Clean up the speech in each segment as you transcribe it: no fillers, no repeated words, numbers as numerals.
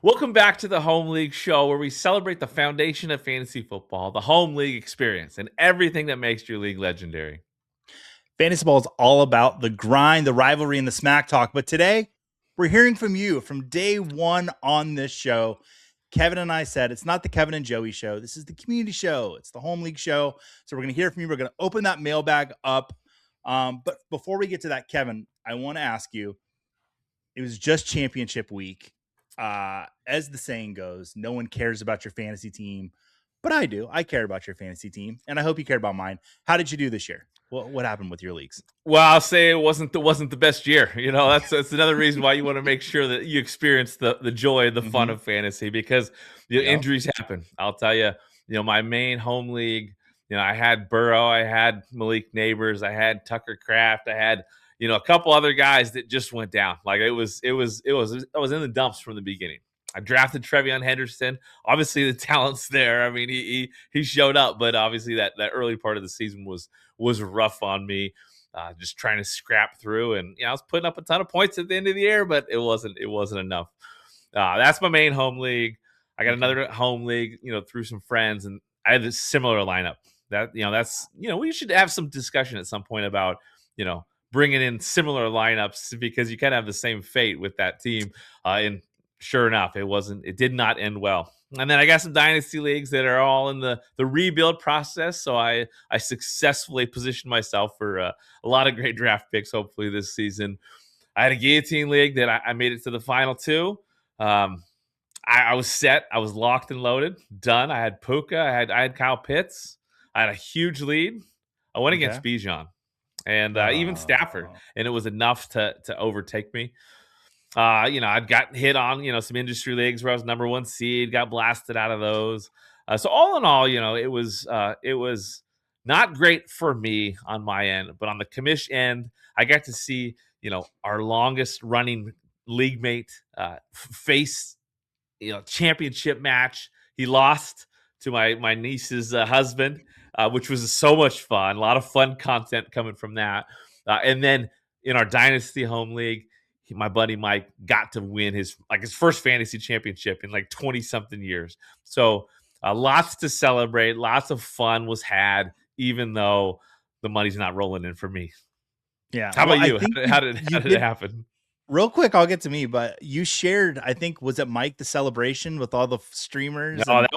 Welcome back to the Home League Show, where we celebrate the foundation of fantasy football, the home league experience, and everything that makes your league legendary. Fantasy ball is all about the grind, the rivalry, and the smack talk. But today, we're hearing from you from day one on this show. Kevin and I said it's not the Kevin and Joey show. This is the community show. It's the home league show. So we're going to hear from you. We're going to open that mailbag up. But before we get to that, Kevin, I want to ask you, it was just championship week. As the saying goes, no one cares about your fantasy team, but I do. I care about your fantasy team, and I hope you care about mine. How did you do this year? What happened with your leagues? Well, I'll say it wasn't the best year. That's another reason why you want to make sure that you experience the joy and the fun Mm-hmm. of fantasy because Yep. injuries happen. I'll tell you, my main home league. I had Burrow, I had Malik Neighbors, I had Tucker Kraft, I had a couple other guys that just went down. Like I was in the dumps from the beginning. I drafted Trevion Henderson. Obviously, the talent's there. I mean, he showed up, but obviously that early part of the season was rough on me. Just trying to scrap through, and I was putting up a ton of points at the end of the year, but it wasn't enough. That's my main home league. I got Okay. another home league, through some friends, and I had a similar lineup. That's we should have some discussion at some point about you know bringing in similar lineups because you kind of have the same fate with that team. And sure enough, it did not end well. And then I got some dynasty leagues that are all in the rebuild process. So I successfully positioned myself for a lot of great draft picks. Hopefully this season, I had a guillotine league that I made it to the final two. Um, I was set. I was locked and loaded. Done. I had Puka. I had Kyle Pitts. I had a huge lead. I went Okay. against Bijan and even Stafford, Oh. and it was enough to overtake me. I'd gotten hit on, some industry leagues where I was number one seed, got blasted out of those. So all in all, it was not great for me on my end, but on the commish end, I got to see, our longest running league mate face, championship match. He lost to my niece's husband, which was so much fun. A lot of fun content coming from that. And then in our dynasty home league, my buddy Mike got to win his first fantasy championship in like 20 something years. So lots to celebrate, lots of fun was had, even though the money's not rolling in for me. Yeah. How Well, about I you? think How you did you how did it did happen? real quick. I'll get to me, but you shared. I think was it Mike the celebration with all the No, streamers and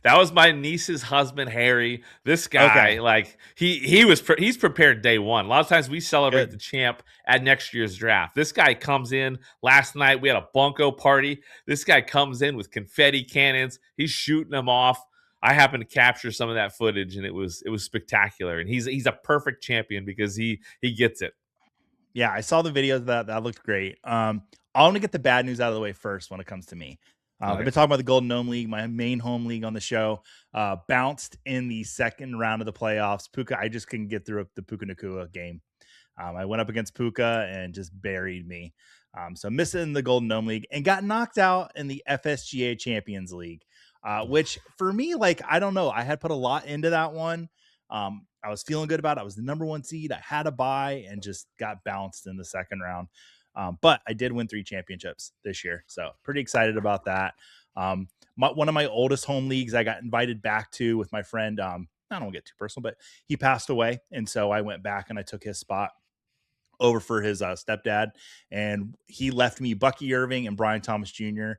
that was my niece's husband, Harry. This guy, okay, like he's prepared day one. A lot of times we celebrate the good. champ at next year's draft. This guy comes in last night. We had a bunko party. This guy comes in with confetti cannons. He's shooting them off. I happened to capture some of that footage, and it was spectacular. And he's a perfect champion because he gets it. Yeah, I saw the videos that looked great. I want to get the bad news out of the way first when it comes to me. I've Okay. been talking about the Golden Gnome League, my main home league on the show. Bounced in the second round of the playoffs. Puka, I just couldn't get through the Puka Nakua game. I went up against Puka and just buried me. So missing the Golden Gnome League and got knocked out in the FSGA Champions League, which for me, like, I don't know. I had put a lot into that one. I was feeling good about it. I was the number one seed. I had a buy and just got bounced in the second round. But I did win 3 championships this year. So pretty excited about that. One of my oldest home leagues I got invited back to with my friend. I don't get too personal, but he passed away. And so I went back and I took his spot over for his stepdad. And he left me Bucky Irving and Brian Thomas Jr.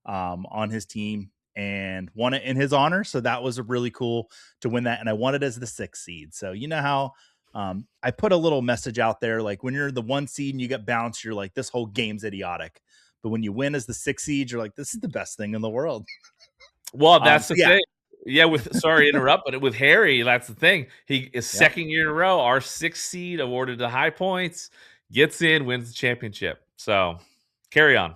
On his team and won it in his honor. So that was really cool to win that. And I won it as the 6th seed. So you know how I put a little message out there, like when you're the 1 seed and you get bounced, you're like, this whole game's idiotic. But when you win as the 6th seed, you're like, this is the best thing in the world. Well, that's So the yeah, thing. Yeah, with sorry to interrupt, but with Harry, that's the thing. He is yep. second year in a row, our 6th seed, awarded the high points, gets in, wins the championship. So carry on.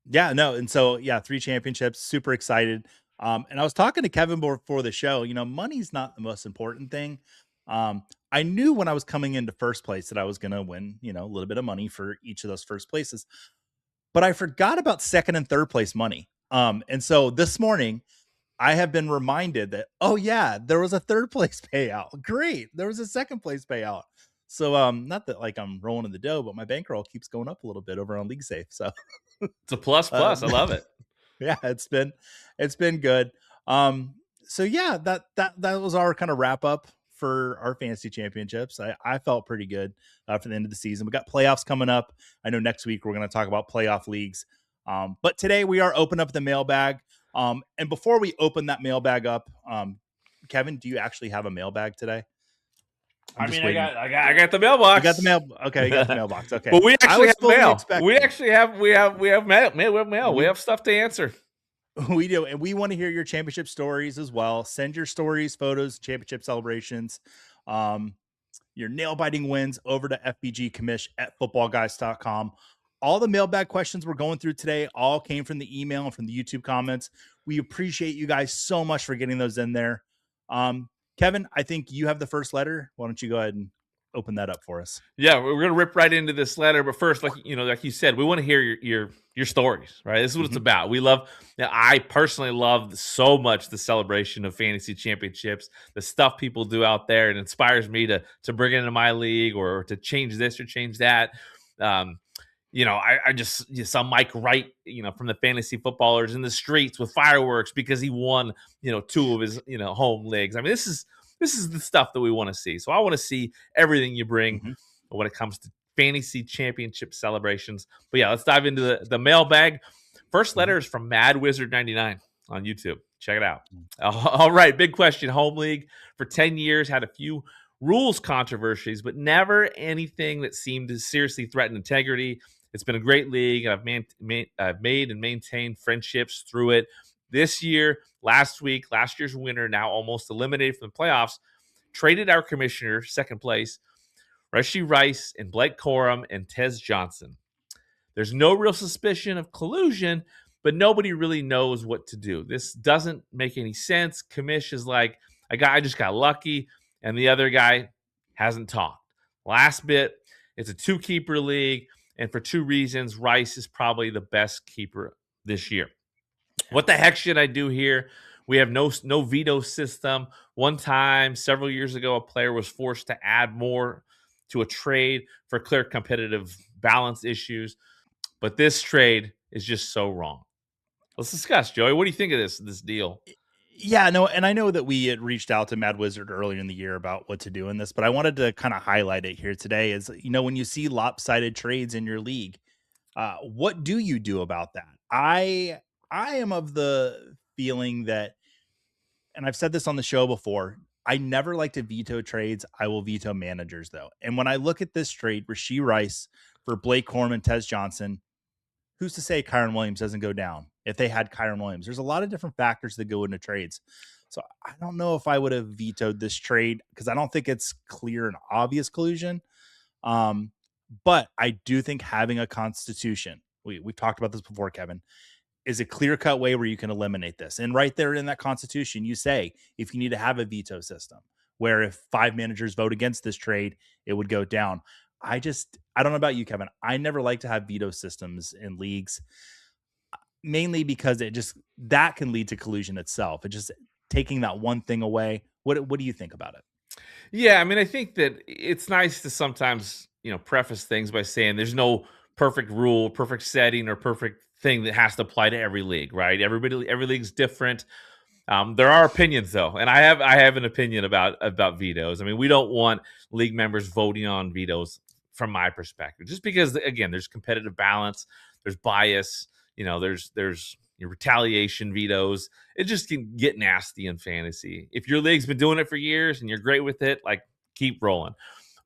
Yeah, no, and so yeah, 3 championships, super excited. And I was talking to Kevin before the show. Money's not the most important thing. I knew when I was coming into first place that I was going to win, a little bit of money for each of those first places, but I forgot about second and third place money. And so this morning I have been reminded that, oh yeah, there was a third place payout. Great, there was a second place payout. So not that like I'm rolling in the dough, but my bankroll keeps going up a little bit over on League Safe. So It's a plus uh, plus. I love it. Yeah, it's been good. So yeah, that was our kind of wrap up for our fantasy championships. I felt pretty good for the end of the season. We got playoffs coming up. I know next week we're going to talk about playoff leagues. But today we are open up the mailbag. And before we open that mailbag up, Kevin, do you actually have a mailbag today? I'm I just mean, waiting. I got the You got the mailbox. mail. Okay, you got the mailbox. Okay, But we I actually was have fully mail. We expecting. actually have mail. We have mail. We We have stuff to answer. We do, and we want to hear your championship stories as well. Send your stories, photos, championship celebrations, um, your nail biting wins over to fbgcommish at footballguys.com. All the mailbag questions we're going through today all came from the email and from the YouTube comments. We appreciate you guys so much for getting those in there. Kevin, I think you have the first letter. Why don't you go ahead and open that up for us? Yeah, we're gonna rip right into this letter, but first, like you said, we want to hear your stories, right? This is what it's Mhm. about. We love. I personally love so much the celebration of fantasy championships, the stuff people do out there. It inspires me to bring it into my league or to change this or change that. Um, I just you saw Mike Wright, from the fantasy footballers in the streets with fireworks because he won, two of his, home leagues. I mean, this is the stuff that we want to see. So I want to see everything you bring Mhm. when it comes to fantasy championship celebrations. But yeah, let's dive into the mailbag. First Mhm. letter is from Mad Wizard 99 on YouTube. Check it out. All right, big question. Home league for 10 years, had a few rules controversies, but never anything that seemed to seriously threaten integrity. It's been a great league, and I've made and maintained friendships through it. This year, last year's winner, now almost eliminated from the playoffs, traded our commissioner, second place, Rashi Rice and Blake Corum and Tez Johnson. There's no real suspicion of collusion, but nobody really knows what to do. This doesn't make any sense. Commish is like, I just got lucky, and the other guy hasn't talked. Last bit, it's a two keeper league, and for two reasons, Rice is probably the best keeper this year. What the heck should I do here? We have no veto system. One time, several years ago, a player was forced to add more to a trade for clear competitive balance issues. But this trade is just so wrong. Let's discuss, Joey. What do you think of this deal? Yeah, no, and I know that we had reached out to Mad Wizard earlier in the year about what to do in this, but I wanted to kind of highlight it here today. Is when you see lopsided trades in your league, what do you do about that? I am of the feeling that, and I've said this on the show before, I never like to veto trades. I will veto managers though. And when I look at this trade, Rasheed Rice for Blake Corum and Tez Johnson, who's to say Kyron Williams doesn't go down if they had Kyron Williams? There's a lot of different factors that go into trades. So I don't know if I would have vetoed this trade because I don't think it's clear and obvious collusion. Um, but I do think having a constitution, we've talked about this before, Kevin, is a clear cut way where you can eliminate this. And right there in that constitution, you say if you need to have a veto system where if five managers vote against this trade, it would go down. I don't know about you, Kevin. I never like to have veto systems in leagues, mainly because that can lead to collusion itself. It just taking that one thing away. What do you think about it? Yeah, I mean, I think that it's nice to sometimes, preface things by saying there's no perfect rule, perfect setting, or perfect thing that has to apply to every league, right? Every league's different. There are opinions though, and I have an opinion about vetoes. I mean, we don't want league members voting on vetoes from my perspective, just because again, there's competitive balance, there's bias, there's retaliation vetoes. It just can get nasty in fantasy. If your league's been doing it for years and you're great with it, like keep rolling.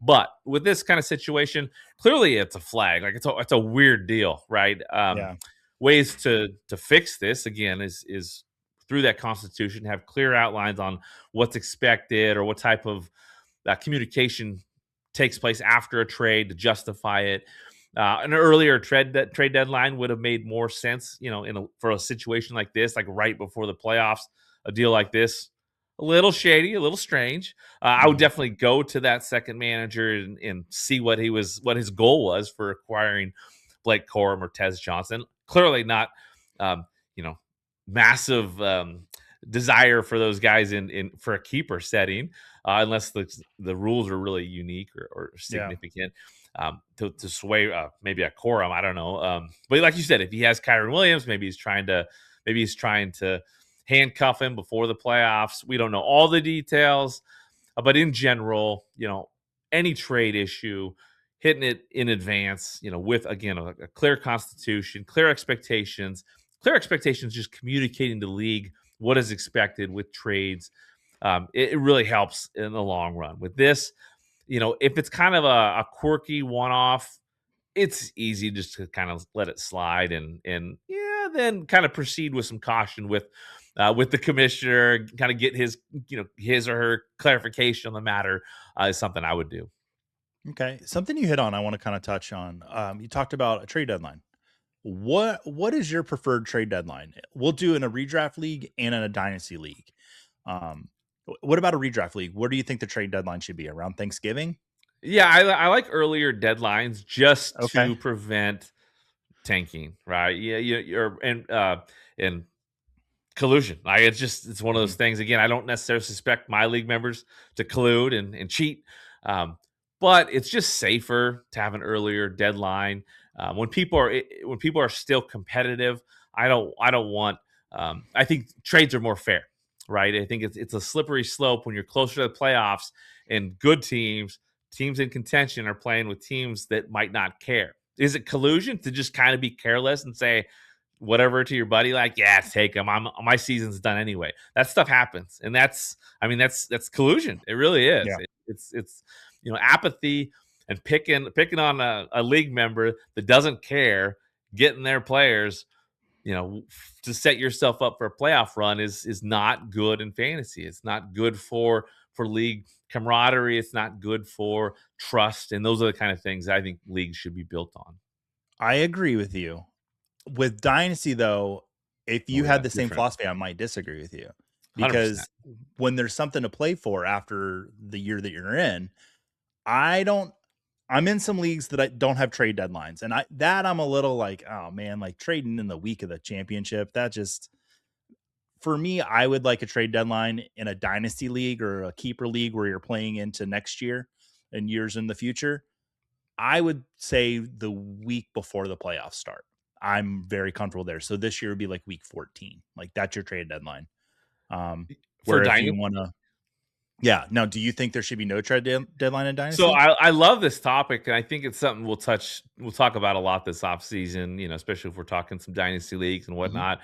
But with this kind of situation, clearly it's a flag. Like it's a weird deal, right? Yeah. Ways to fix this again is through that constitution, have clear outlines on what's expected or what type of communication takes place after a trade to justify it. An earlier trade deadline would have made more sense, for a situation like this, like right before the playoffs. A deal like this, a little shady, a little strange. I would Mhm. definitely go to that second manager and see what his goal was for acquiring Blake Corum or Tez Johnson. Clearly not, um, you know, massive desire for those guys in for a keeper setting, unless the rules are really unique or Yeah. significant. To sway maybe a Corum, I don't know. But like you said, if he has Kyron Williams, maybe he's trying to maybe he's trying to handcuff him before the playoffs. We don't know all the details, but in general, any trade issue, hitting it in advance, with again a clear constitution, clear expectations, just communicating to the league what is expected with trades. It really helps in the long run. With this, if it's kind of a quirky one-off, it's easy just to kind of let it slide and yeah, then kind of proceed with some caution with the commissioner, kind of get his or her clarification on the matter is something I would do. Okay. Something you hit on, I want to kind of touch on. You talked about a trade deadline. What is your preferred trade deadline? We'll do in a redraft league and in a dynasty league. Um, what about a redraft league? Where do you think the trade deadline should be? Around Thanksgiving? Yeah, I like earlier deadlines just Okay. to prevent tanking, right? Yeah, and collusion. It's one of those Mhm. things. Again, I don't necessarily suspect my league members to collude and cheat, um, but it's just safer to have an earlier deadline. When people are still competitive, I don't want. I think trades are more fair, right? I think it's a slippery slope when you're closer to the playoffs and good teams in contention are playing with teams that might not care. Is it collusion to just kind of be careless and say, whatever to your buddy, like, yeah, take him. My season's done anyway. That stuff happens, and that's collusion. It really is. Yeah. It's apathy and picking on a league member that doesn't care, getting their players, to set yourself up for a playoff run is not good in fantasy. It's not good for league camaraderie. It's not good for trust, and those are the kind of things I think leagues should be built on. I agree with you. With dynasty though, if you Oh had yeah, the same different, philosophy, I might disagree with you. 100%. Because when there's something to play for after the year that you're in, I don't I'm in some leagues that I don't have trade deadlines. And I'm a little like, oh man, like trading in the week of the championship. That just for me, I would like a trade deadline in a dynasty league or a keeper league where you're playing into next year and years in the future. I would say the week before the playoffs start. I'm very comfortable there. So this year would be like week 14. Like that's your trade deadline. Um, For where if you dynasty. want to, yeah. Now, do you think there should be no deadline in So dynasty? I love this topic, and I think it's something we'll talk about a lot this offseason, especially if we're talking some dynasty leagues and Mhm. whatnot.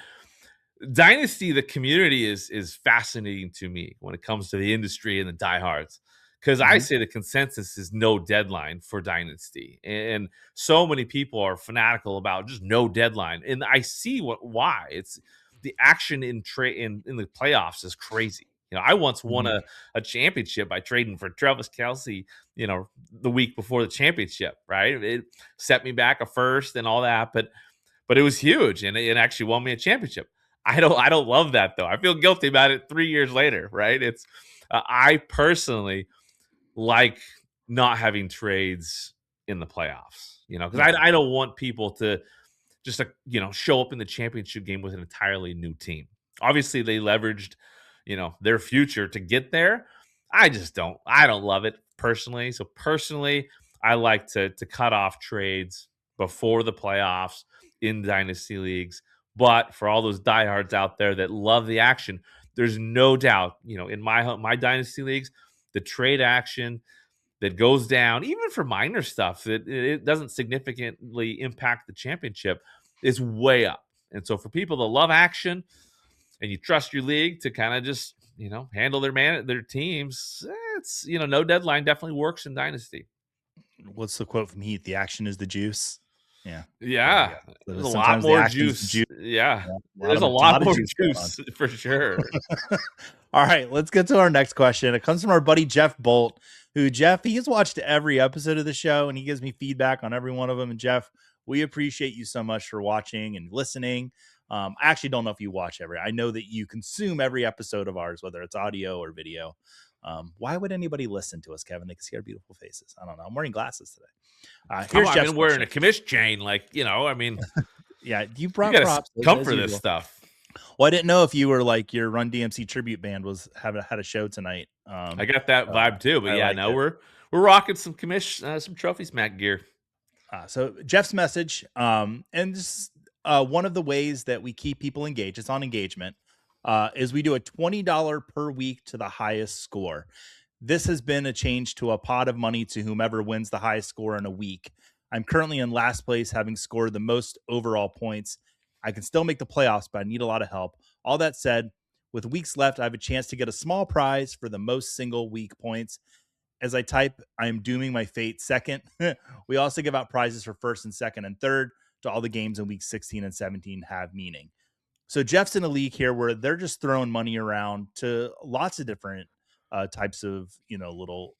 Dynasty, the community is fascinating to me when it comes to the industry and the diehards. Because I Mhm. say the consensus is no deadline for Dynasty. And so many people are fanatical about just no deadline. And I see why. It's the action in the playoffs is crazy. I once won Mhm. a championship by trading for Travis Kelsey, the week before the championship, right? It set me back a first and all that, but it was huge and it actually won me a championship. I don't love that though. I feel guilty about it 3 years later, right? It's I personally like not having trades in the playoffs, because I, Yeah. I don't want people to just show up in the championship game with an entirely new team. Obviously, they leveraged their future to get there. I don't love it personally. So personally, I like to cut off trades before the playoffs in dynasty leagues. But for all those diehards out there that love the action, there's no doubt, in my dynasty leagues, the trade action that goes down, even for minor stuff that it doesn't significantly impact the championship, is way up. And so for people that love action and you trust your league to kind of just handle their teams, it's no deadline definitely works in dynasty. What's the quote from Heath? The action is the juice. Yeah. There you Yeah, go. So there's a lot sometimes the more action's the juice. juice. Yeah, Yeah. there's a A lot lot of more juice going on. juice for sure. All right, let's get to our next question. It comes from our buddy Jeff Bolt, who Jeff, he has watched every episode of the show and he gives me feedback on every one of them. And Jeff, we appreciate you so much for watching and listening. I actually don't know if you watch every. I know that you consume every episode of ours, whether it's audio or video. Why would anybody listen to us, Kevin? They can see our beautiful faces. I don't know. I'm wearing glasses today. Here's I've Jeff's been wearing a question. commish chain, Yeah, you you brought got to props come as for this usual. stuff. Well, I didn't know if you were like your Run DMC tribute band was had a show tonight. I got that vibe too, but I yeah, liked no, it. we're rocking some trophy smack gear. So Jeff's message, and just one of the ways that we keep people engaged, it's on engagement, is we do a $20 per week to the highest score. This has been a change to a pot of money to whomever wins the highest score in a week. I'm currently in last place, having scored the most overall points. I can still make the playoffs, but I need a lot of help. All that said, with weeks left, I have a chance to get a small prize for the most single week points. As I type, I am dooming my fate. Second, we also give out prizes for first and second and third to all the games in week 16 and 17 have meaning. So Jeff's in a league here where they're just throwing money around to lots of different types of little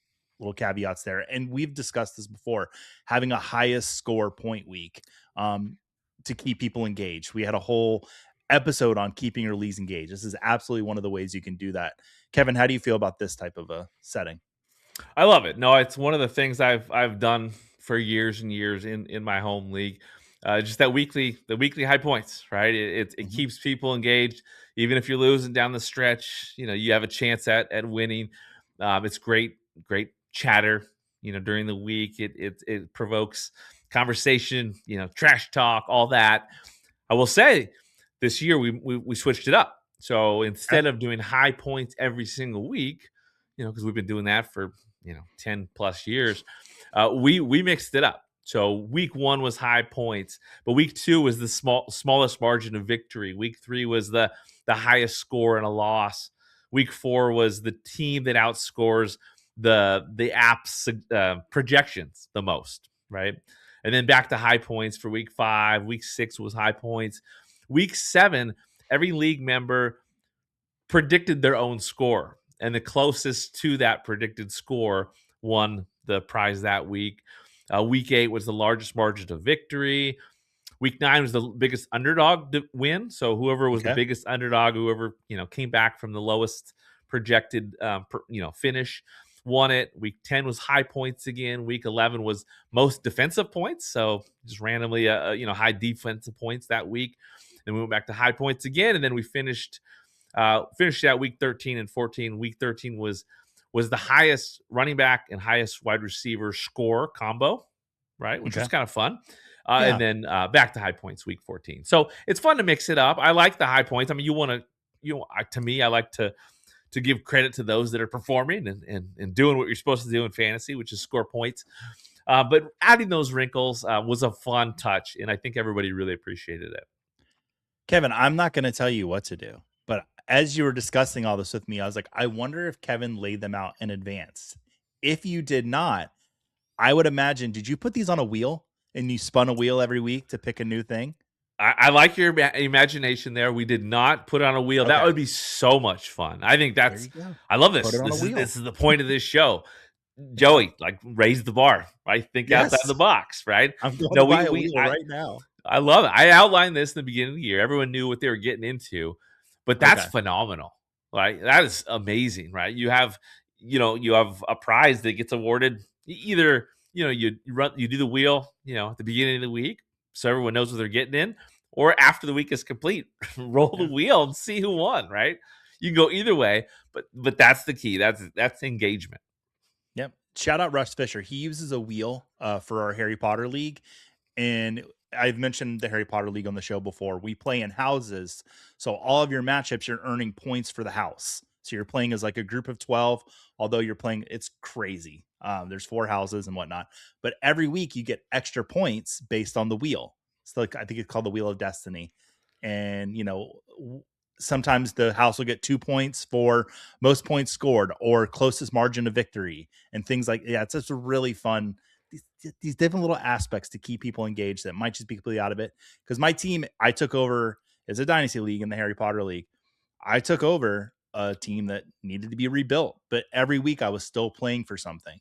caveats there. And we've discussed this before, having a highest score point week to keep people engaged. We had a whole episode on keeping your leagues engaged. This is absolutely one of the ways you can do that. Kevin, how do you feel about this type of a setting? I love it. No, it's one of the things I've done for years and years in my home league. Just the weekly high points, right? It Mhm. keeps people engaged, even if you're losing down the stretch. You have a chance at winning. It's great chatter. During the week, it provokes conversation. Trash talk, all that. I will say, this year we switched it up. So Okay. instead of doing high points every single week, because we've been doing that for 10 plus years, we mixed it up. So week one was high points, but week two was the smallest margin of victory. Week three was the highest score and a loss. Week four was the team that outscores the app's projections the most, right? And then back to high points for week five. Week six was high points. Week seven, every league member predicted their own score, and the closest to that predicted score won the prize that week. Week eight was the largest margin of victory. Week nine was the biggest underdog to win. So whoever was the Okay. biggest underdog, whoever came back from the lowest projected finish, won it. Week 10 was high points again. Week 11 was most defensive points. So just randomly, high defensive points that week. Then we went back to high points again, and then we finished that week 13 and 14. Week 13 was the highest running back and highest wide receiver score combo, right? Which was Okay. kind of fun. And Yeah. then back to high points week 14. So it's fun to mix it up. I like the high points. I mean, to me, I like to give credit to those that are performing and doing what you're supposed to do in fantasy, which is score points. But adding those wrinkles was a fun touch, and I think everybody really appreciated it. Kevin, I'm not going to tell you what to do, but as you were discussing all this with me, I was like, I wonder if Kevin laid them out in advance. If you did not, I would imagine, did you put these on a wheel and you spun a wheel every week to pick a new thing? I like your imagination there. We did not put on a wheel. That Okay. would be so much fun. I think There you go. I love Put it this. on a wheel. This is the point of this show. Yeah. Joey, like raise the bar, right? Think outside Yes. the box, right? I'm going No, to buy a wheel right now. I love it. I outlined this in the beginning of the year. Everyone knew what they were getting into, but that's Okay. phenomenal. Right? That is amazing, right? You have a prize that gets awarded either, you do the wheel, at the beginning of the week so everyone knows what they're getting in, or after the week is complete, roll the Yeah. wheel and see who won, right? You can go either way, but that's the key. That's engagement. Yep. Shout out Russ Fisher. He uses a wheel for our Harry Potter League. And I've mentioned the Harry Potter League on the show before. We play in houses. So all of your matchups, you're earning points for the house. So you're playing as like a group of 12, although you're playing, it's crazy. There's 4 houses and whatnot. But every week you get extra points based on the wheel. So like, I think it's called the Wheel of Destiny. And, sometimes the house will get 2 points for most points scored or closest margin of victory and things like, yeah, it's just a really fun, these different little aspects to keep people engaged that might just be completely out of it. Because my team, I took over as a dynasty league in the Harry Potter League. I took over a team that needed to be rebuilt, but every week I was still playing for something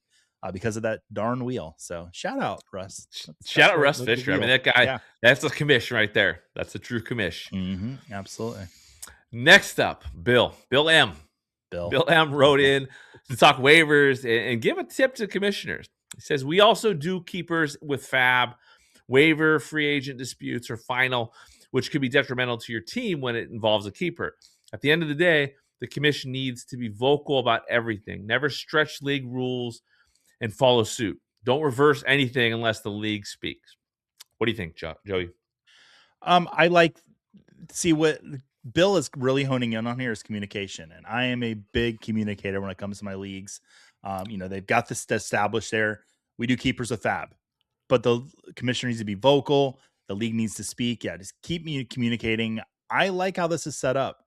because of that darn wheel. So shout out Russ. Shout That's out right, Russ the Fisher. I mean, wheel. that guy, Yeah. that's a commission right there. That's a true commish. Absolutely. Next up, Bill M. Bill. Bill M wrote in to talk waivers and give a tip to commissioners. He says, we also do keepers with fab, waiver, free agent disputes, or final, which could be detrimental to your team when it involves a keeper. At the end of the day, the commission needs to be vocal about everything. Never stretch league rules and follow suit. Don't reverse anything unless the league speaks. What do you think, Joey? I like see what Bill is really honing in on here is communication, and I am a big communicator when it comes to my leagues. They've got this established there. We do keepers of fab, but the commissioner needs to be vocal. The league needs to speak. Yeah, just keep me communicating. I like how this is set up.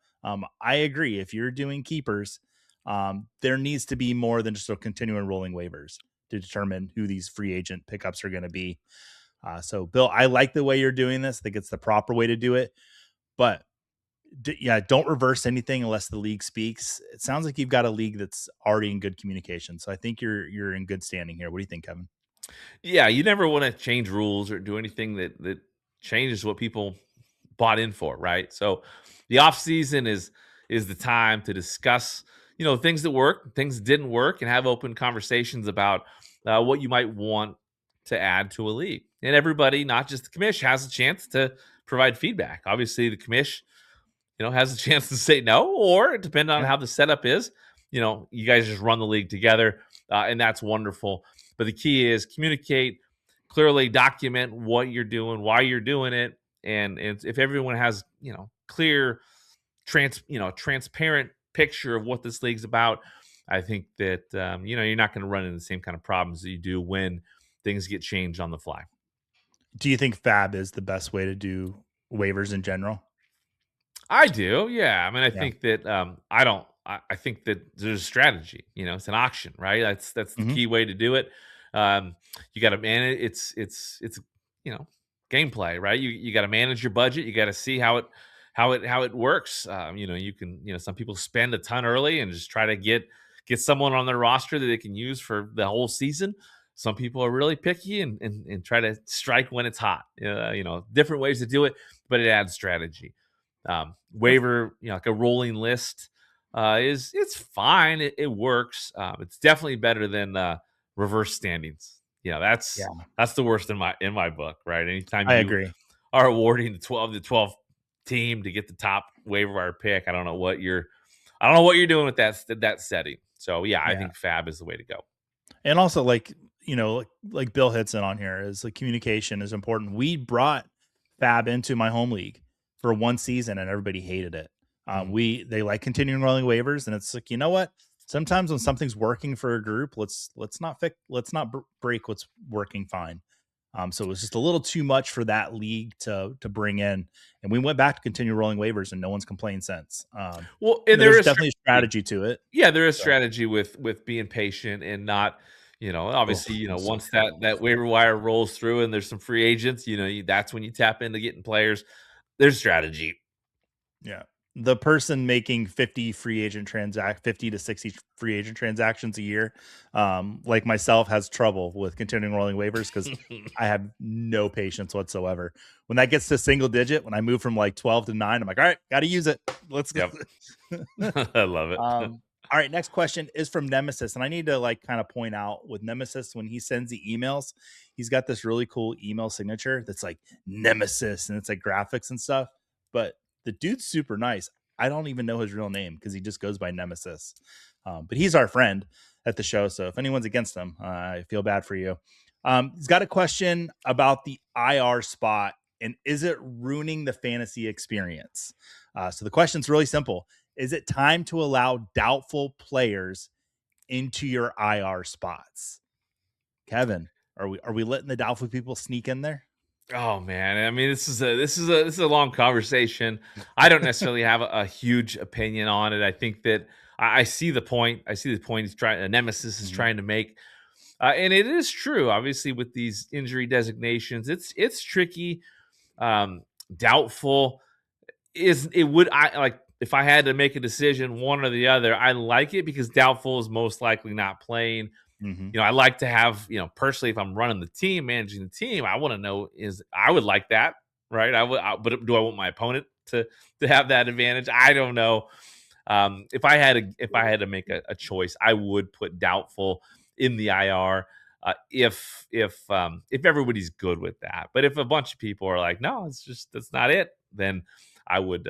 I agree. If you're doing keepers, there needs to be more than just a continuing rolling waivers to determine who these free agent pickups are going to be. So, Bill, I like the way you're doing this. I think it's the proper way to do it. But yeah, don't reverse anything unless the league speaks. It sounds like you've got a league that's already in good communication. So I think you're in good standing here. What do you think, Kevin? Yeah, you never want to change rules or do anything that changes what people bought in for, right? So the off season is the time to discuss, things that work, things that didn't work, and have open conversations about what you might want to add to a league. And everybody, not just the commish, has a chance to provide feedback. Obviously, the commish, has a chance to say no, or depending on Yeah. how the setup is, you guys just run the league together, and that's wonderful. But the key is communicate clearly, document what you're doing, why you're doing it, and if everyone has clear, transparent picture of what this league's about, I think that you're not going to run into the same kind of problems that you do when things get changed on the fly. Do you think Fab is the best way to do waivers in general? I do, yeah. I mean, I Yeah. think that I don't. I think that there's a strategy. It's an auction, right? That's the Hmm. key way to do it. You got to manage. It's you know gameplay, right? You got to manage your budget. You got to see how it works. You can some people spend a ton early and just try to get someone on their roster that they can use for the whole season. Some people are really picky and try to strike when it's hot. Different ways to do it, but it adds strategy. Waiver, like a rolling list, is it's fine. It works. It's definitely better than reverse standings. Yeah, That's the worst in my book, right? Anytime I you agree. are awarding the 12 team to get the top waiver wire pick, I don't know what you're doing with that setting. So yeah, I Yeah. think Fab is the way to go. And also, like Bill hits in on here, is like communication is important. We brought Fab into my home league for one season, and everybody hated it. Mhm. They like continuing rolling waivers, and it's like, you know what? Sometimes when something's working for a group, let's not break what's working fine. So it was just a little too much for that league to bring in, and we went back to continue rolling waivers, and no one's complained since. Well, and there There's is definitely a strategy. strategy to it. Yeah, there is So, strategy with being patient and not, oh, obviously, I'm so once that terrible with that it. waiver wire rolls through and there's some free agents, that's when you tap into getting players. There's strategy. Yeah. The person making 50 to 60 free agent transactions a year, like myself, has trouble with continuing rolling waivers because I have no patience whatsoever. When that gets to single digit, when I move from like 12 to 9, I'm like, all right, got to use it. Let's go. Yep. I love it. All right, next question is from Nemesis. And I need to like kind of point out with Nemesis, when he sends the emails, he's got this really cool email signature that's like Nemesis and it's like graphics and stuff. But the dude's super nice. I don't even know his real name because he just goes by Nemesis. But he's our friend at the show. So if anyone's against him, I feel bad for you. He's got a question about the IR spot and is it ruining the fantasy experience? So the question's really simple. Is it time to allow doubtful players into your IR spots? Kevin, are we letting the doubtful people sneak in there? Oh man, I mean, this is a long conversation. I don't necessarily have a huge opinion on it. I think that I see the point. I see the point he's trying. Nemesis is Mhm. trying to make. And it is true, obviously, with these injury designations, it's tricky, um, doubtful. Is it would I like if I had to make a decision, one or the other? I like it because doubtful is most likely not playing. Mhm. I like to have, personally, if I'm running the team, managing the team, I want to know is I would like that, right? But do I want my opponent to have that advantage? I don't know. If I had to make a choice, I would put doubtful in the IR. If everybody's good with that, but if a bunch of people are like, no, that's not it, then I would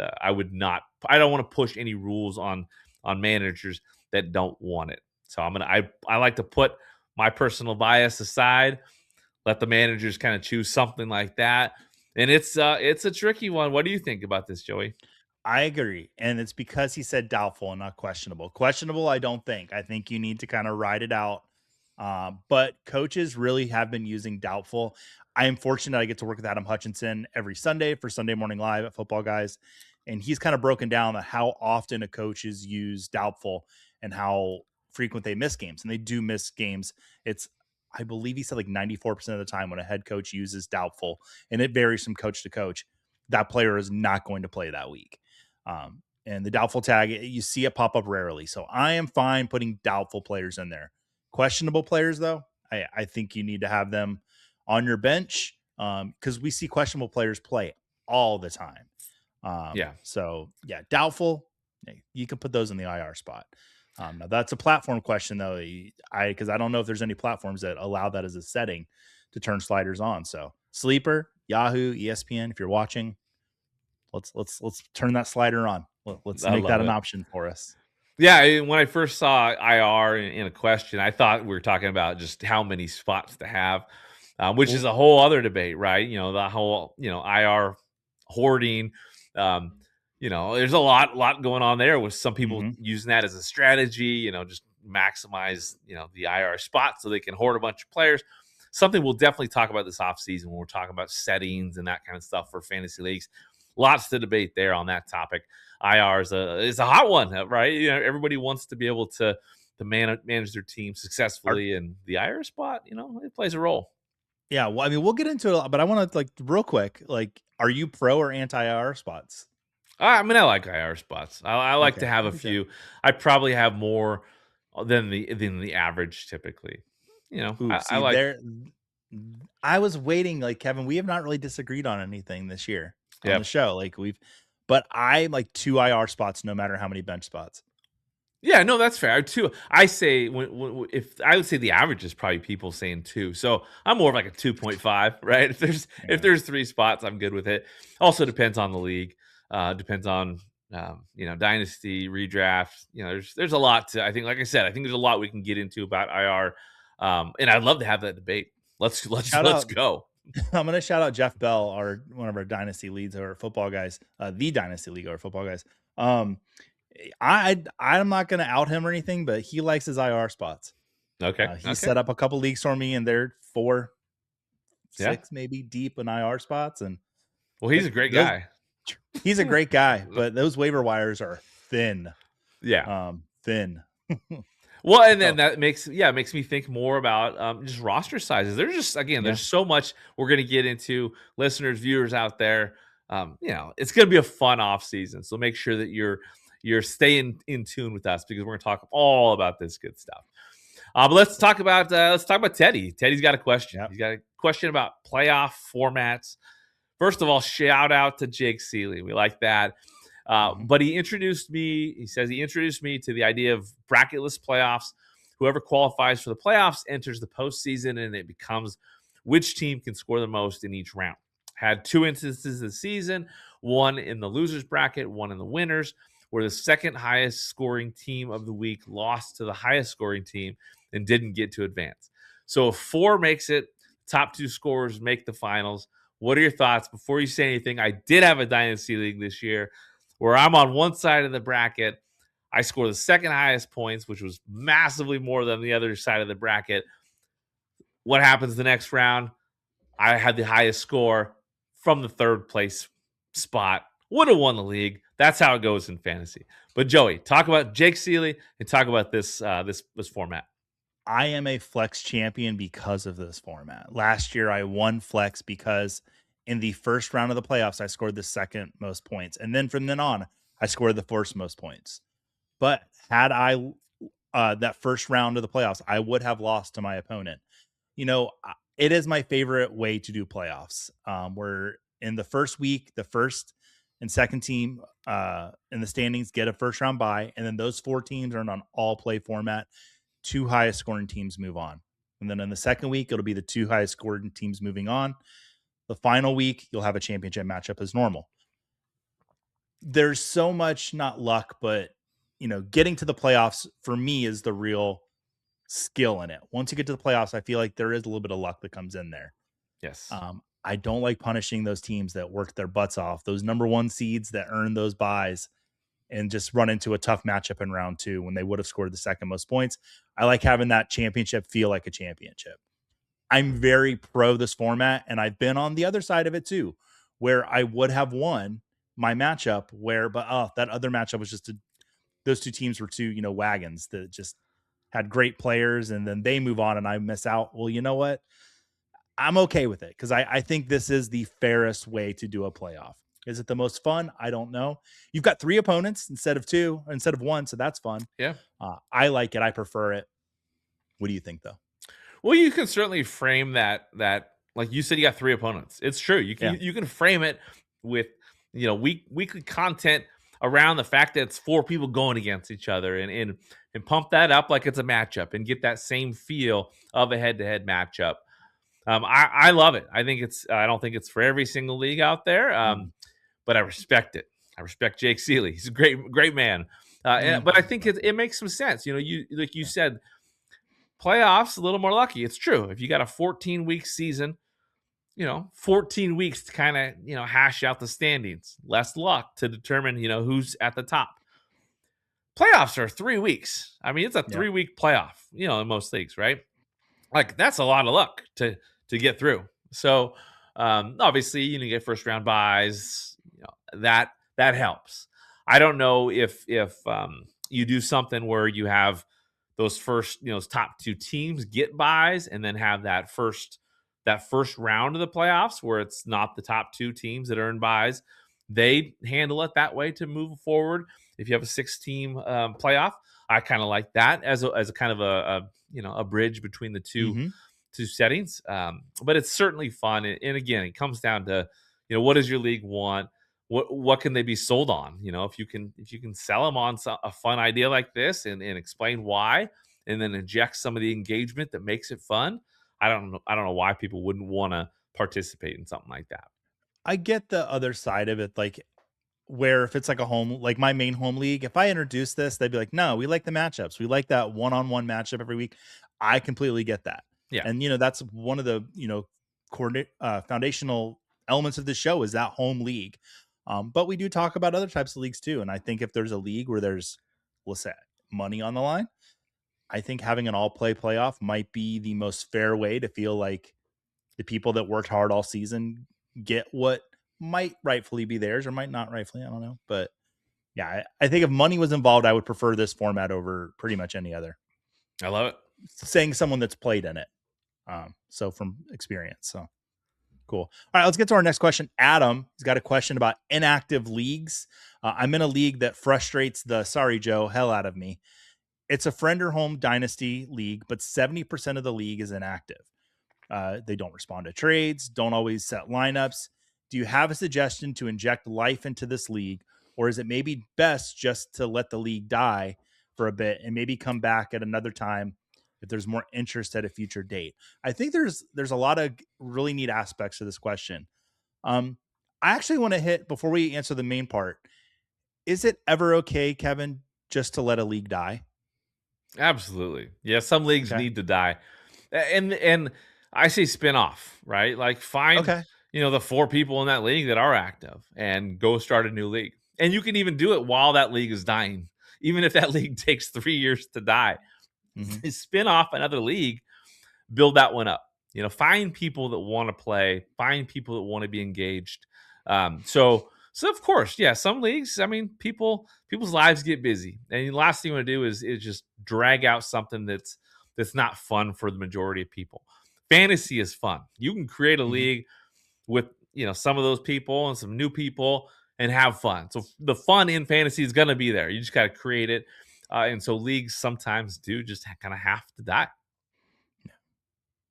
not. I don't want to push any rules on managers that don't want it. So I like to put my personal bias aside, let the managers kind of choose something like that. And it's a tricky one. What do you think about this, Joey? I agree, and it's because he said doubtful and not questionable. Questionable, I don't think. I think you need to kind of ride it out. But coaches really have been using doubtful. I am fortunate I get to work with Adam Hutchinson every Sunday for Sunday Morning Live at Football Guys, and he's kind of broken down how often a coaches use doubtful and how frequent they miss games, and they do miss games. It's I believe he said like 94% of the time when a head coach uses doubtful, and it varies from coach to coach, that player is not going to play that week. And the doubtful tag, you see it pop up rarely. So I am fine putting doubtful players in there. Questionable players, though, I think you need to have them on your bench because we see questionable players play all the time. Yeah. So, yeah, doubtful, you can put those in the IR spot. Now, that's a platform question, though, because I don't know if there's any platforms that allow that as a setting to turn sliders on. So, Sleeper, Yahoo, ESPN, if you're watching, let's turn that slider on. Let's I make love that an it. option for us. Yeah, when I first saw IR in a question, I thought we were talking about just how many spots to have, which is Well, a whole other debate, right? The whole IR hoarding. Um, there's a lot going on there with some people mhm. using that as a strategy. Just maximize the IR spot so they can hoard a bunch of players. Something we'll definitely talk about this offseason when we're talking about settings and that kind of stuff for fantasy leagues. Lots to debate there on that topic. IR is a hot one, right? Everybody wants to be able to manage their team Are successfully, and the IR spot, it plays a role. Yeah, well, I mean, we'll get into it, but I want to real quick, are you pro or anti IR spots? I mean, I like IR spots. I like to Okay, have I a do too. few. I probably have more than the average typically. Ooh, I see like. there. I was waiting, like Kevin. We have not really disagreed on anything this year on the Yep. show. But I like two IR spots, no matter how many bench spots. Yeah, no, that's fair too. I say if I would say the average is probably people saying two, so I'm more of like a 2.5, right? If Yeah. there's three spots, I'm good with it. Also depends on the league, depends on dynasty redraft. There's a lot to. I think, like I said, I think there's a lot we can get into about IR, and I'd love to have that debate. Let's Shout let's out go. I'm gonna shout out Jeff Bell, our one of our dynasty leads or football guys, the dynasty league or football guys. Um, I'm not gonna out him or anything, but he likes his IR spots. Okay, He okay, set up a couple leagues for me, and they're four, yeah. six maybe deep in IR spots, and Well, he's a great those. guy. He's a great guy, but those waiver wires are thin, Yeah. thin. Well, and then So that makes me think more about just roster sizes. There's just again, yeah, there's so much we're going to get into. Listeners, viewers out there, it's going to be a fun off season. So make sure that you're staying in tune with us because we're going to talk all about this good stuff. But let's talk about Teddy. Teddy's got a question. yeah. He's got a question about playoff formats. First of all, shout out to Jake Seeley. We like that. Mhm. But he says he introduced me to the idea of bracketless playoffs. Whoever qualifies for the playoffs enters the postseason, and it becomes which team can score the most in each round. Had two instances this season, one in the losers bracket, one in the winners, where the second highest scoring team of the week lost to the highest scoring team and didn't get to advance. So if four makes it, top two scorers make the finals. What are your thoughts? Before you say anything, I did have a dynasty league this year where I'm on one side of the bracket. I score the second highest points, which was massively more than the other side of the bracket. What happens the next round? I had the highest score from the third place spot. Would have won the league. That's how it goes in fantasy. But Joey, talk about Jake Seeley and talk about this format. I am a flex champion because of this format. Last year, I won flex because in the first round of the playoffs, I scored the second most points, and then from then on, I scored the first most points. But had I that first round of the playoffs, I would have lost to my opponent. It is my favorite way to do playoffs. Where in the first week, the first and second team in the standings get a first round bye, and then those four teams are in an all play format. Two highest scoring teams move on. And then in the second week, it'll be the two highest scoring teams moving on. The final week, you'll have a championship matchup as normal. There's so much not luck, but getting to the playoffs for me is the real skill in it. Once you get to the playoffs, I feel like there is a little bit of luck that comes in there. Yes. I don't like punishing those teams that work their butts off, those number 1 seeds that earn those buys and just run into a tough matchup in round 2 when they would have scored the second most points. I like having that championship feel like a championship. I'm very pro this format, and I've been on the other side of it too, where I would have won my matchup that other matchup was just those 2 teams were 2, wagons that just had great players and then they move on and I miss out. Well, you know what? I'm okay with it because I think this is the fairest way to do a playoff. Is it the most fun? I don't know. You've got 3 opponents instead of 2, instead of 1, so that's fun. Yeah. I like it. I prefer it. What do you think, though? Well, you can certainly frame that like you said, you got 3 opponents. It's true. Yeah. You can frame it with, weekly content around the fact that it's 4 people going against each other, and pump that up like it's a matchup and get that same feel of a head-to-head matchup. I love it. I don't think it's for every single league out there, Mm. but I respect it. I respect Jake Seeley. He's a great man. But I think it makes some sense. Like you Yeah. said, playoffs a little more lucky. It's true. If you got a 14-week season, 14 weeks to kind of, hash out the standings. Less luck to determine, who's at the top. Playoffs are 3 weeks. I mean, it's a Yeah. 3-week playoff, in most leagues, right? Like that's a lot of luck to get through. So obviously, you get first round buys. That helps. I don't know if you do something where you have those first, those top 2 teams get buys, and then have that first round of the playoffs where it's not the top 2 teams that earn buys. They handle it that way to move forward. If you have a 6-team playoff, I kind of like that as a kind of a bridge between the Mhm. two settings. But it's certainly fun, and again, it comes down to what does your league want? What can they be sold on? If you can sell them on a fun idea like this, and explain why, and then inject some of the engagement that makes it fun. I don't know why people wouldn't want to participate in something like that. I get the other side of it, like, where if it's like a home like my main home league, if I introduce this, they'd be like, "No, we like the matchups. We like that one-on-one matchup every week." I completely get that. Yeah. And, that's one of the, foundational elements of the show is that home league. But we do talk about other types of leagues too, and I think if there's a league where there's, let's say, money on the line, I think having an all-play playoff might be the most fair way to feel like the people that worked hard all season get what might rightfully be theirs or might not rightfully. I don't know. But yeah, I think if money was involved, I would prefer this format over pretty much any other. I love it. Saying someone that's played in it. So from experience. So cool. All right, let's get to our next question. Adam has got a question about inactive leagues. I'm in a league that frustrates the sorry Joe hell out of me. It's a friend or home dynasty league, but 70% of the league is inactive. They don't respond to trades, don't always set lineups. Do you have a suggestion to inject life into this league, or is it maybe best just to let the league die for a bit and maybe come back at another time if there's more interest at a future date? I think there's a lot of really neat aspects to this question. I actually want to hit before we answer the main part. Is it ever okay, Kevin, just to let a league die? Absolutely. Yeah, some leagues Okay. need to die. And I say spin off, right? Like find, Okay. the 4 people in that league that are active and go start a new league. And you can even do it while that league is dying. Even if that league takes 3 years to die. Hmm. Spin off another league, build that one up. Find people that want to play, find people that want to be engaged. So of course, yeah, some leagues. I mean, people's lives get busy, and the last thing you want to do is just drag out something that's not fun for the majority of people. Fantasy is fun. You can create a Hmm. league with some of those people and some new people and have fun. So the fun in fantasy is going to be there. You just got to create it, and so leagues sometimes do just kind of have to die.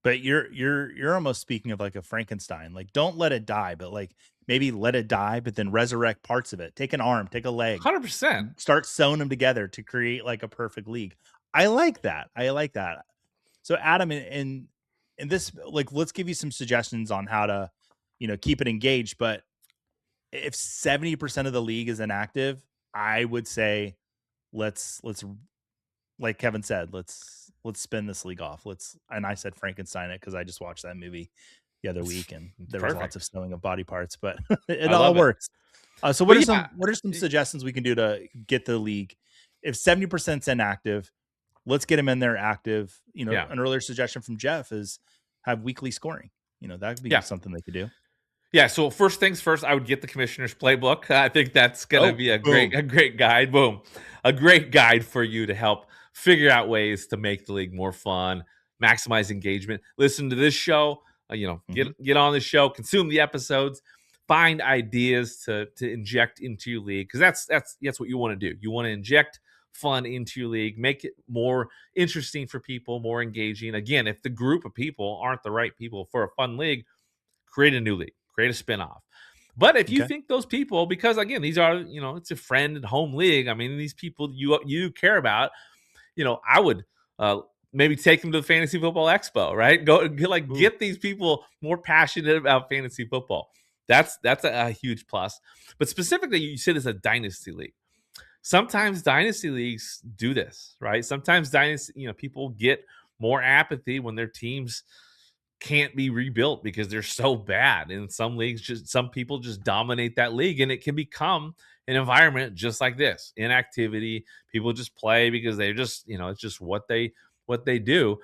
But you're almost speaking of like a Frankenstein. Like, don't let it die, but like maybe let it die, but then resurrect parts of it. Take an arm, take a leg, 100%. and start sewing them together to create like a perfect league. I like that. I like that. So Adam, in this, like, let's give you some suggestions on how to, keep it engaged. But if 70% of the league is inactive, I would say let's like Kevin said, let's spin this league off. And I said Frankenstein it because I just watched that movie the other week, and there was lots Perfect. of snowing of body parts, but it I all love it. works. So But yeah, what are some suggestions we can do to get the league? If 70% inactive, let's get them in there active. yeah, An earlier suggestion from Jeff is have weekly scoring. That could be yeah. something they could do. Yeah, so first things first, I would get the commissioner's playbook. I think that's gonna Oh, be a great boom. a great guide. Boom. A great guide for you to help figure out ways to make the league more fun, maximize engagement. Listen to this show, Hmm. get on the show, consume the episodes, find ideas to inject into your league because that's what you want to do. You want to inject fun into your league, make it more interesting for people, more engaging. Again, if the group of people aren't the right people for a fun league, create a new league, create a spinoff. But if you Okay. think those people, because again, these are, it's a friend and home league. I mean, these people you care about, I would uh maybe take them to the fantasy football expo, right? Ooh, Get these people more passionate about fantasy football. That's a huge plus. But specifically, you said it's a dynasty league. Sometimes dynasty leagues do this, right? Sometimes dynasty, people get more apathy when their teams can't be rebuilt because they're so bad. In some leagues, just some people just dominate that league, and it can become an environment just like this: inactivity. People just play because they're just, it's just what they do.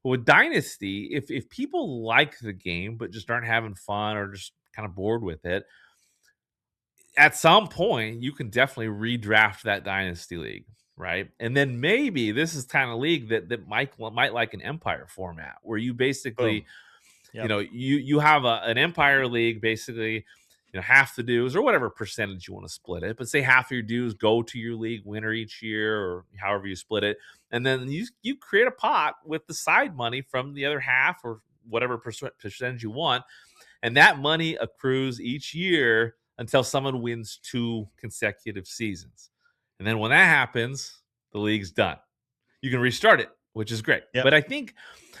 But with dynasty, if people like the game but just aren't having fun or just kind of bored with it, at some point you can definitely redraft that dynasty league, right? And then maybe this is kind of league that might like an empire format where you basically, boom. Yep. you have an empire league, basically, half the dues or whatever percentage you want to split it, but say half of your dues go to your league winner each year or however you split it, and then you create a pot with the side money from the other half or whatever percentage you want, and that money accrues each year until someone wins 2 consecutive seasons. And then when that happens, the league's done. You can restart it, which is great. Yep. But I think,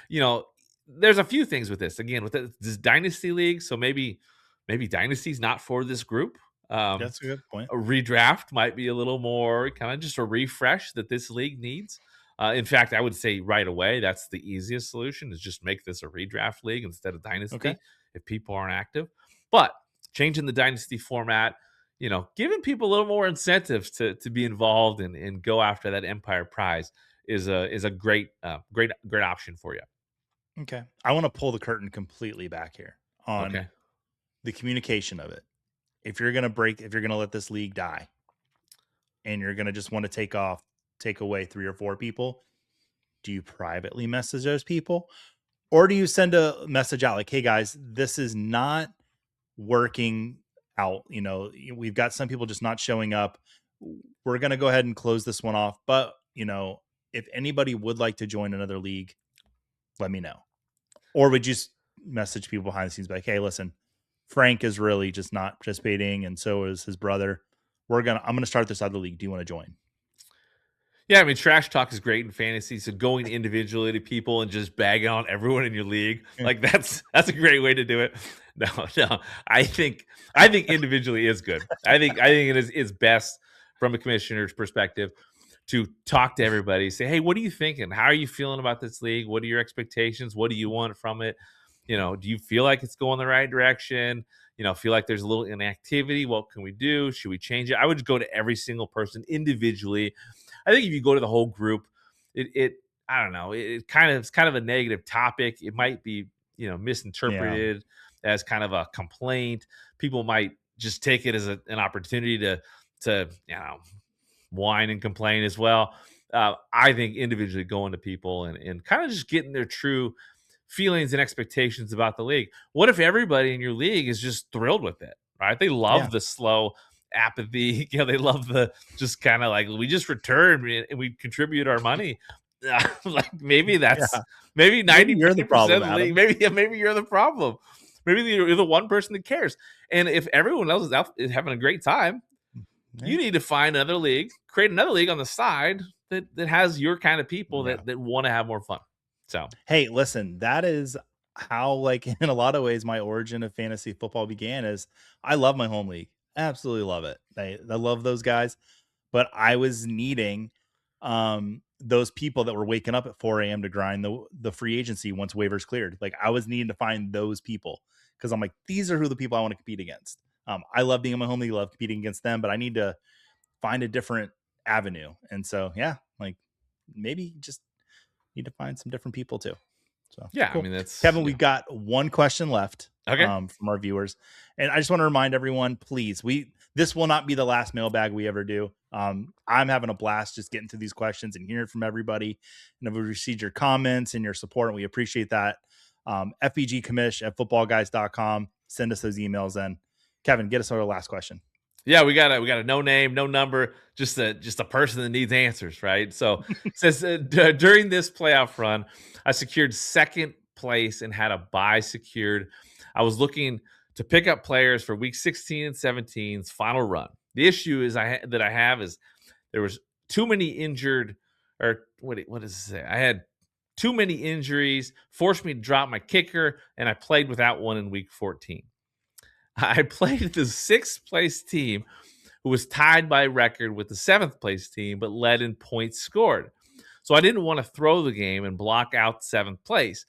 you know, there's a few things with this. Again, with this dynasty league, so maybe dynasty's not for this group. Um, That's a good point. a redraft might be a little more kind of just a refresh that this league needs. In fact, I would say right away that's the easiest solution is just make this a redraft league instead of Okay. dynasty if people aren't active. But changing the dynasty format, giving people a little more incentives to be involved and go after that empire prize is a great option for you. Okay. I want to pull the curtain completely back here on Okay. the communication of it. If you're going to let this league die and you're going to just want to take away 3 or 4 people, do you privately message those people? Or do you send a message out like, hey guys, this is not working out? We've got some people just not showing up. We're going to go ahead and close this one off. But, if anybody would like to join another league, let me know. Or would you message people behind the scenes like, hey, listen, Frank is really just not participating, and so is his brother. I'm gonna start this other league. Do you want to join? Yeah, I mean, trash talk is great in fantasy. So going individually to people and just bagging on everyone in your league, Yeah. like that's a great way to do it. No, no, I think individually is good. I think it is best from a commissioner's perspective to talk to everybody. Say, hey, what are you thinking? How are you feeling about this league? What are your expectations? What do you want from it? Do you feel like it's going the right direction? Feel like there's a little inactivity. What can we do? Should we change it? I would just go to every single person individually. I think if you go to the whole group, it I don't know, it's kind of a negative topic. It might be, Yeah. misinterpreted as kind of a complaint. People might just take it as an opportunity to whine and complain as well. I think individually going to people and kind of just getting their true feelings and expectations about the league. What if everybody in your league is just thrilled with it, right? They Yeah. love the slow apathy. They love the just kind of like we just return and we contribute our money. Like Yeah. maybe Maybe you're the 95% problem, of the league. Adam. Maybe you're the problem. Maybe you're the one person that cares. And if everyone else is having a great time, Yeah. you need to find another league, create another league on the side that has your kind of people Yeah. that want to have more fun. So Hey, listen, that is how, like, in a lot of ways, my origin of fantasy football began. Is I love my home league. Absolutely love it. I love those guys. But I was needing those people that were waking up at 4 a.m. to grind the free agency once waivers cleared. Like I was needing to find those people because I'm like, these are who the people I want to compete against. I love being in my home league, love competing against them, but I need to find a different avenue. And so, yeah, like maybe just need to find some different people too. So Yeah, I cool. mean that's Kevin, we've got one question left okay. from our viewers. And I just want to remind everyone, please, this will not be the last mailbag we ever do. I'm having a blast just getting to these questions and hearing from everybody. And we've received your comments and your support, and we appreciate that. FBGcommish@footballguys.com. Send us those emails in. Kevin, get us our last question. Yeah, we got a no name, no number, just a person that needs answers, right? So it says during this playoff run, I secured second place and had a bye secured. I was looking to pick up players for week 16 and 17's final run. The issue is that I have is there was too many injured, or what does it say? I had too many injuries, forced me to drop my kicker, and I played without one in week 14. I played the sixth place team who was tied by record with the seventh place team, but led in points scored. So I didn't want to throw the game and block out seventh place.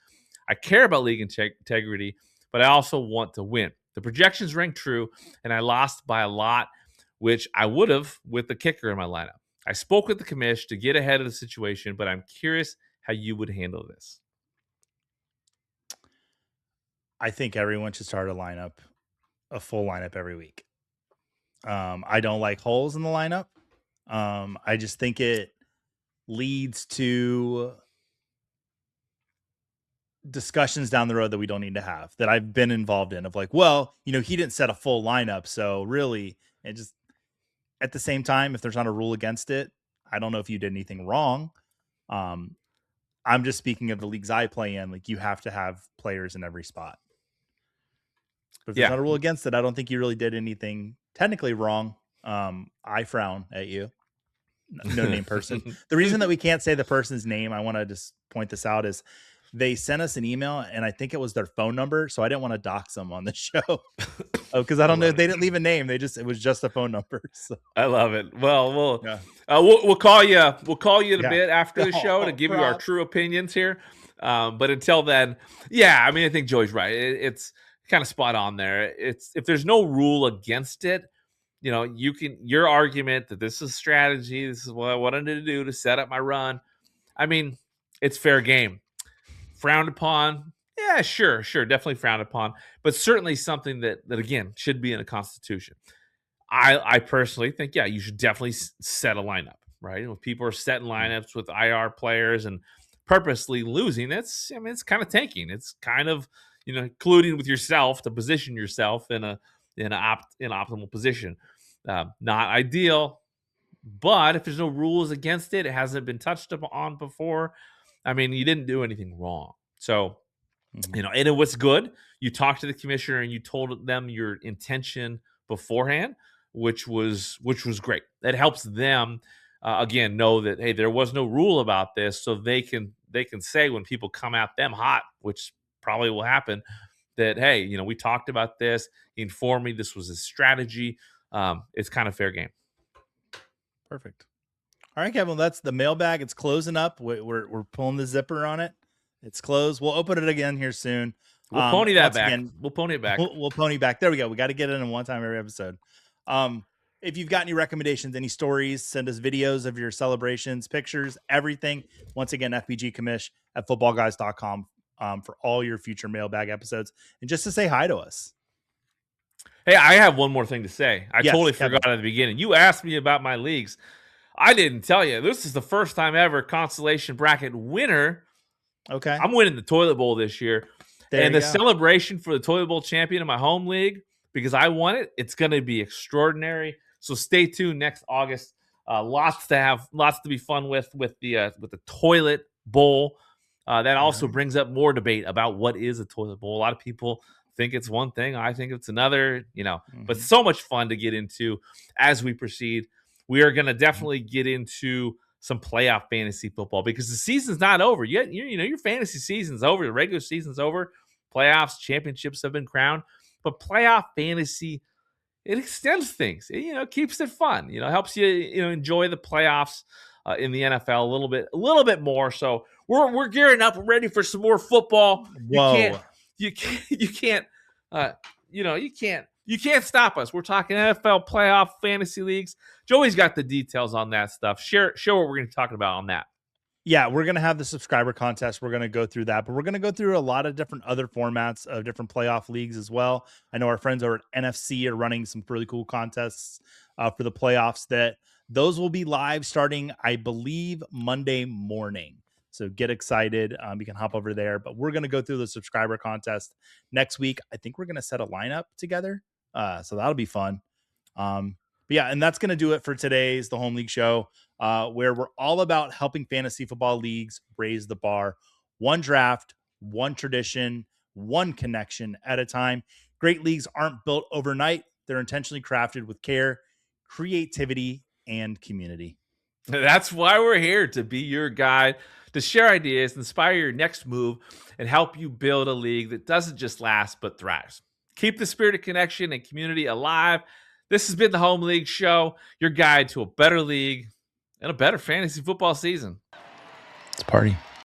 I care about league integrity, but I also want to win. The projections rang true, and I lost by a lot, which I would have with the kicker in my lineup. I spoke with the commish to get ahead of the situation, but I'm curious how you would handle this. I think everyone should start a full lineup every week. I don't like holes in the lineup. I just think it leads to discussions down the road that we don't need to have, that I've been involved in, of like, well, he didn't set a full lineup, so really, it just, at the same time, if there's not a rule against it, I don't know if you did anything wrong. I'm just speaking of the leagues I play in. Like, you have to have players in every spot. But if there's not a rule against it, I don't think you really did anything technically wrong. I frown at you. No name person. The reason that we can't say the person's name, I want to just point this out, is they sent us an email and I think it was their phone number. So I didn't want to dox them on the show. Because I don't know. They didn't leave a name. It was just a phone number. So. I love it. Well, we'll call you. We'll call you in a bit after the show to give you our true opinions here. But until then, I mean, I think Joey's right. It's kind of spot on there. It's, if there's no rule against it, your argument that this is strategy, this is what I wanted to do to set up my run. I mean, it's fair game. Frowned upon. Yeah, sure, definitely frowned upon, but certainly something that again should be in a constitution. I personally think, you should definitely set a lineup, right? When people are setting lineups with IR players and purposely losing, it's kind of tanking. It's kind of, colluding with yourself to position yourself in an optimal position. Not ideal, but if there's no rules against it, it hasn't been touched upon before. I mean, you didn't do anything wrong. So, and what's good, you talked to the commissioner and you told them your intention beforehand, which was great. That helps them again know that, hey, there was no rule about this, so they can say when people come at them hot, which probably will happen, that, hey, we talked about this. He informed me this was a strategy. It's kind of fair game. Perfect. All right, Kevin, that's the mailbag. It's closing up. We're pulling the zipper on it. It's closed. We'll open it again here soon. We'll pony that back. We'll pony it back. We'll pony back. There we go. We got to get it in one time every episode. If you've got any recommendations, any stories, send us videos of your celebrations, pictures, everything. Once again, FBGcommish@footballguys.com for all your future mailbag episodes. And just to say hi to us. Hey, I have one more thing to say. I totally forgot at the beginning. You asked me about my leagues. I didn't tell you. This is the first time ever consolation bracket winner. Okay. I'm winning the toilet bowl this year. And the celebration for the toilet bowl champion in my home league, because I won it, it's going to be extraordinary. So stay tuned next August. Lots to be fun with the toilet bowl. That also brings up more debate about what is a toilet bowl. A lot of people think it's one thing. I think it's another, but so much fun to get into as we proceed. We are going to definitely get into some playoff fantasy football because the season's not over yet. Your fantasy season's over. The regular season's over. Playoffs, championships have been crowned, but playoff fantasy, it extends things. It, keeps it fun. Helps you, enjoy the playoffs in the NFL a little bit more. So we're gearing up, we're ready for some more football. You can't, Whoa. you can't, you can't, you can't stop us. We're talking NFL playoff fantasy leagues. Joey's got the details on that stuff. Show what we're going to be talking about on that. Yeah, we're going to have the subscriber contest. We're going to go through that, but we're going to go through a lot of different other formats of different playoff leagues as well. I know our friends over at NFC are running some really cool contests for the playoffs that those will be live starting, I believe, Monday morning. So get excited. You can hop over there, but we're going to go through the subscriber contest next week. I think we're going to set a lineup together. So that'll be fun. But yeah, and that's going to do it for today's The Home League Show, where we're all about helping fantasy football leagues raise the bar, one draft, one tradition, one connection at a time. Great leagues aren't built overnight. They're intentionally crafted with care, creativity, and community. That's why we're here, to be your guide, to share ideas, inspire your next move, and help you build a league that doesn't just last, but thrives. Keep the spirit of connection and community alive. This has been the Home League Show, your guide to a better league and a better fantasy football season. Let's party.